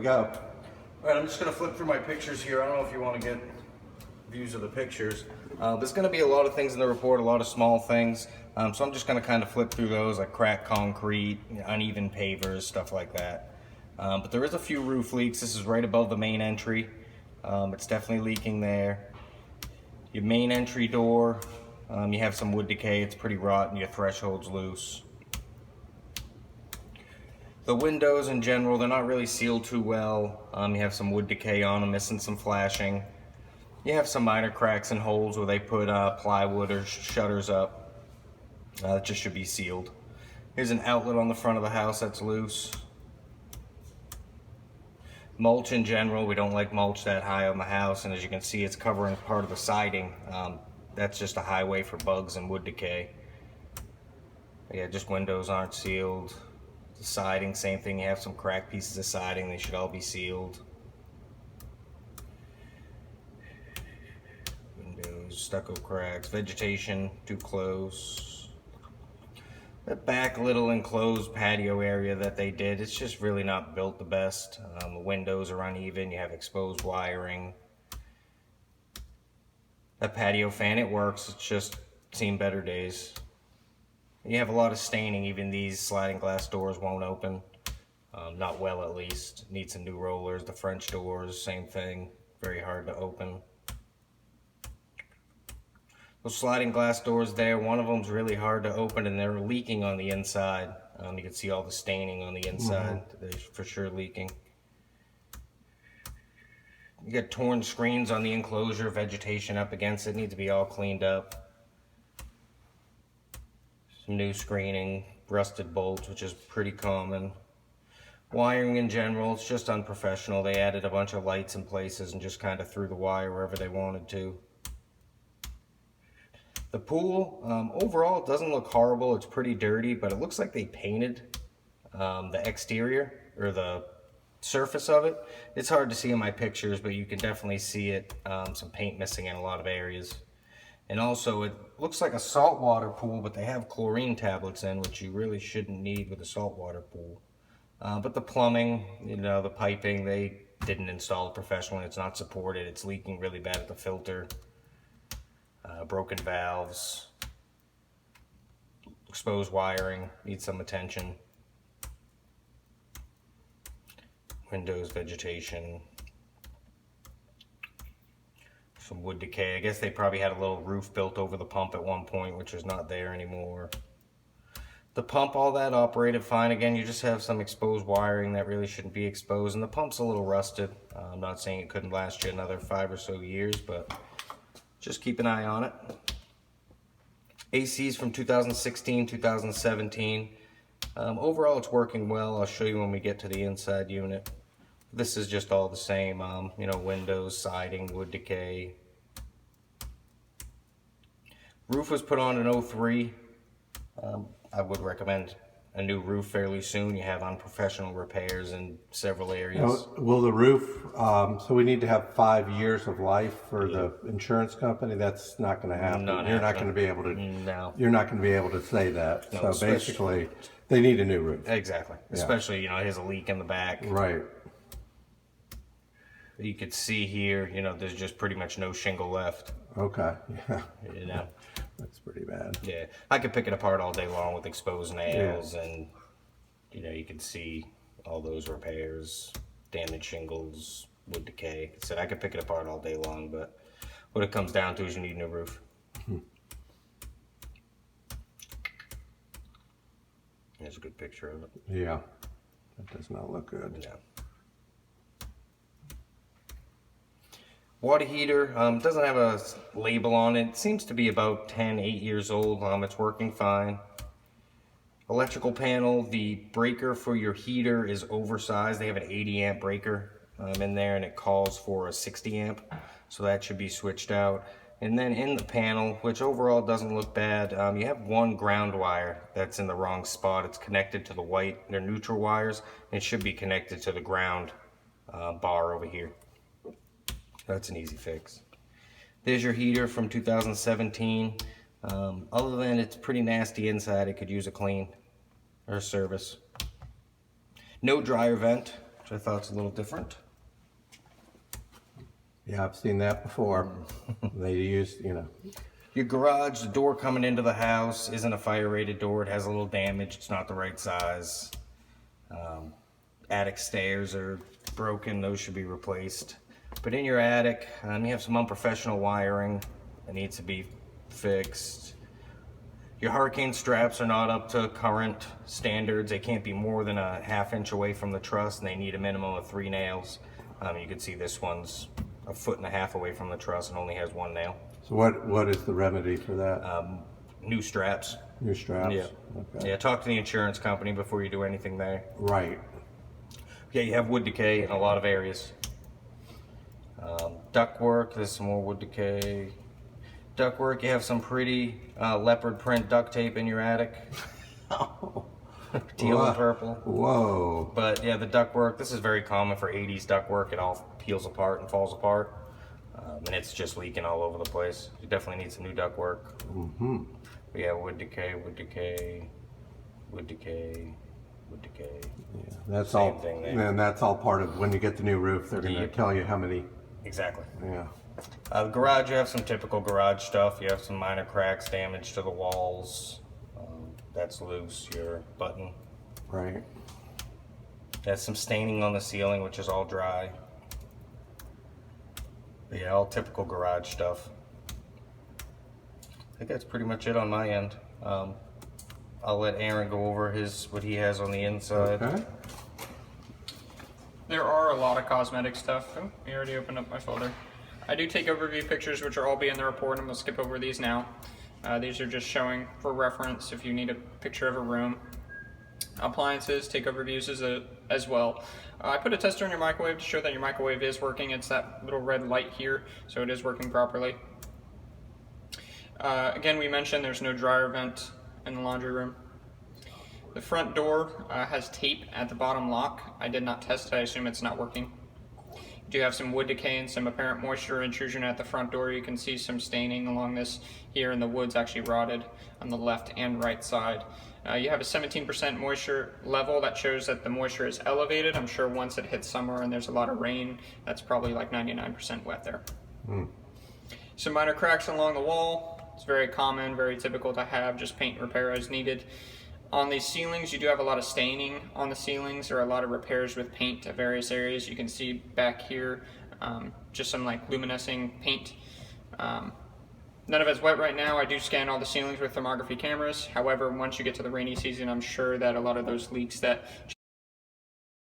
go. All right, I'm just gonna flip through my pictures here. I don't know if you want to get views of the pictures. There's gonna be a lot of things in the report, a lot of small things. So I'm just gonna kind of flip through those, like cracked concrete, uneven pavers, stuff like that. But there is a few roof leaks. This is right above the main entry. It's definitely leaking there. Your main entry door, you have some wood decay. It's pretty rotten. Your threshold's loose. The windows in general, they're not really sealed too well. You have some wood decay on them, missing some flashing. You have some minor cracks and holes where they put plywood or shutters up. That just should be sealed. Here's an outlet on the front of the house that's loose. Mulch in general, we don't like mulch that high on the house, and as you can see, it's covering part of the siding. That's just a highway for bugs and wood decay. Yeah, just windows aren't sealed. The siding, same thing. You have some cracked pieces of siding. They should all be sealed. Windows, stucco cracks, vegetation too close. That back little enclosed patio area that they did, it's just really not built the best. The windows are uneven. You have exposed wiring. That patio fan, it works. It's just seen better days. You have a lot of staining. Even these sliding glass doors won't open. Not well, at least. Need some new rollers. The French doors, same thing. Very hard to open. Those sliding glass doors there, one of them's really hard to open and they're leaking on the inside. You can see all the staining on the inside. They're for sure leaking. You got torn screens on the enclosure, vegetation up against it. Needs to be all cleaned up. Some new screening, rusted bolts, which is pretty common. Wiring in general, it's just unprofessional. They added a bunch of lights in places and just kind of threw the wire wherever they wanted to. The pool, overall, it doesn't look horrible. It's pretty dirty, but it looks like they painted the exterior or the surface of it. It's hard to see in my pictures, but you can definitely see it. Some paint missing in a lot of areas. And also, it looks like a saltwater pool, but they have chlorine tablets in, which you really shouldn't need with a saltwater pool. But the plumbing, the piping, they didn't install it professionally. It's not supported. It's leaking really bad at the filter. Broken valves, exposed wiring, needs some attention. Windows, vegetation, some wood decay. I guess they probably had a little roof built over the pump at one point, which is not there anymore. The pump, all that operated fine. Again, you just have some exposed wiring that really shouldn't be exposed, and the pump's a little rusted. I'm not saying it couldn't last you another 5 or so years, but just keep an eye on it. AC's from 2016, 2017. Overall, it's working well. I'll show you when we get to the inside unit. This is just all the same, windows, siding, wood decay. Roof was put on in 03. I would recommend a new roof fairly soon. You have unprofessional repairs in several areas. Will the roof, so we need to have 5 years of life for the insurance company? That's not going to happen. You're not going to be able to. No. You're not going to be able to say that. No, so basically, they need a new roof. Exactly. Yeah. Especially, there's a leak in the back. Right. You could see here, there's just pretty much no shingle left. Okay. Yeah. You That's pretty bad. Yeah, I could pick it apart all day long with exposed nails, and you can see all those repairs, damaged shingles, wood decay. So I could pick it apart all day long, but what it comes down to is you need a new roof. There's a good picture of it. Yeah, that does not look good. Yeah. Water heater, doesn't have a label on it. It seems to be about 8 years old. It's working fine. Electrical panel, the breaker for your heater is oversized. They have an 80 amp breaker in there, and it calls for a 60 amp. So that should be switched out. And then in the panel, which overall doesn't look bad, you have one ground wire that's in the wrong spot. It's connected to the white, they're neutral wires. It should be connected to the ground bar over here. That's an easy fix. There's your heater from 2017. Other than it's pretty nasty inside, it could use a clean or a service. No dryer vent. which I thought's a little different. Yeah, I've seen that before. They use, Your garage, the door coming into the house isn't a fire rated door. It has a little damage. It's not the right size. Attic stairs are broken. Those should be replaced. But in your attic, you have some unprofessional wiring that needs to be fixed. Your hurricane straps are not up to current standards. They can't be more than a 1/2 inch away from the truss, and they need a minimum of 3 nails. You can see this one's a 1.5 feet away from the truss and only has 1 nail. So what is the remedy for that? New straps. New straps? Yeah. Okay. Yeah, talk to the insurance company before you do anything there. Right. Yeah, you have wood decay in a lot of areas. Ductwork, there's some more wood decay. Ductwork, you have some pretty leopard print duct tape in your attic. Teal and purple. Whoa. But yeah, the ductwork, this is very common for 80s ductwork. It all peels apart and falls apart. And it's just leaking all over the place. You definitely need some new ductwork. Mm-hmm. We have wood decay, wood decay, wood decay, wood decay. Yeah, that's Same all. thing there. And that's all part of when you get the new roof. They're going to Yep. tell you how many. Exactly. Yeah. Garage, you have some typical garage stuff. You have some minor cracks, damage to the walls. That's loose, your button. Right. There's some staining on the ceiling, which is all dry. But yeah, all typical garage stuff. I think that's pretty much it on my end. I'll let Aaron go over what he has on the inside. Okay. There are a lot of cosmetic stuff. Oh, we already opened up my folder. I do take overview pictures, which will all be in the report. I'm going to skip over these now. These are just showing for reference if you need a picture of a room. Appliances, take overviews as well. I put a tester in your microwave to show that your microwave is working. It's that little red light here, so it is working properly. Again, we mentioned there's no dryer vent in the laundry room. The front door has tape at the bottom lock. I did not test it. I assume it's not working. You do have some wood decay and some apparent moisture intrusion at the front door. You can see some staining along this here, and the wood's actually rotted on the left and right side. You have a 17% moisture level. That shows that the moisture is elevated. I'm sure once it hits summer and there's a lot of rain, that's probably like 99% wet there. Some minor cracks along the wall. It's very common, very typical to have, just paint repair as needed. On these ceilings, you do have a lot of staining on the ceilings. There are a lot of repairs with paint at various areas. You can see back here, just some like luminescing paint. None of it's wet right now. I do scan all the ceilings with thermography cameras. However, once you get to the rainy season, I'm sure that a lot of those leaks that